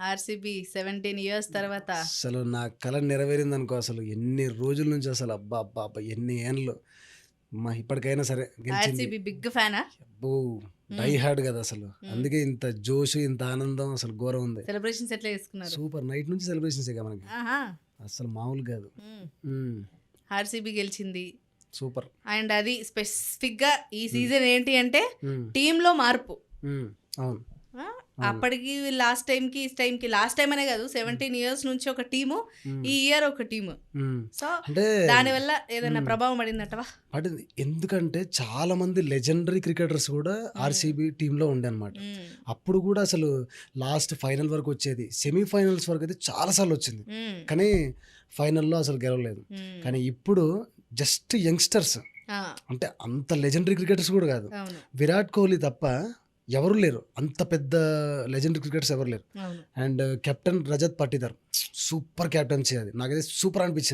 RCB 17 years తర్వాత అసలు నా కళ నెరవేరింది అనుకో. అసలు ఎన్ని రోజుల నుంచి అసలు అబ్బా అబ్బా అబ్బా ఎన్ని ఏండ్లు మా ఇప్పటికైనా సరే గెలిచింది. ఆర్సీబీ బిగ్ ఫ్యానా? అబ్బో డై హార్డ్ కదా అసలు. అందుకే ఇంత జోష్ ఇంత ఆనందం అసలు ఘోరం ఉంది. సెలబ్రేషన్స్ ఎట్లా చేసుకున్నారు? సూపర్ నైట్ నుంచి సెలబ్రేషన్స్ ఇక మనకి ఆహా. అసలు మామూలు కాదు. ఆర్సీబీ గెలిచింది సూపర్. అండ్ అది స్పెసిఫిక్ గా ఈ సీజన్ ఏంటి అంటే టీమ్ లో మార్పు. అవును ఆ, అప్పటికి లాస్ట్ టైం అనే కాదు 17 ఇయర్స్ నుంచి ఒక టీము, ఈ ఇయర్ ఒక టీము. సో అంటే దాని వల్ల ఏదైనా ప్రభావం పడిందటవా? పడింది. ఎందుకంటే చాలా మంది లెజెండరీ క్రికెటర్స్ కూడా ఆర్సీబీ టీంలో ఉండే అనమాట. అప్పుడు కూడా అసలు లాస్ట్ ఫైనల్ వరకు వచ్చేది, సెమీఫైనల్స్ వరకు అయితే చాలాసార్లు వచ్చింది, కానీ ఫైనల్లో అసలు గెలవలేదు. కానీ ఇప్పుడు జస్ట్ యంగ్స్టర్స్, అంటే అంత లెజెండరీ క్రికెటర్స్ కూడా కాదు, విరాట్ కోహ్లీ తప్ప ఎవరు లేరు, అంత పెద్ద లెజెండరీ క్రికెటర్స్ ఎవరు లేరు. And captain Rajat Patidar super captaincy, అది నాకైతే సూపర్ అనిపించింది.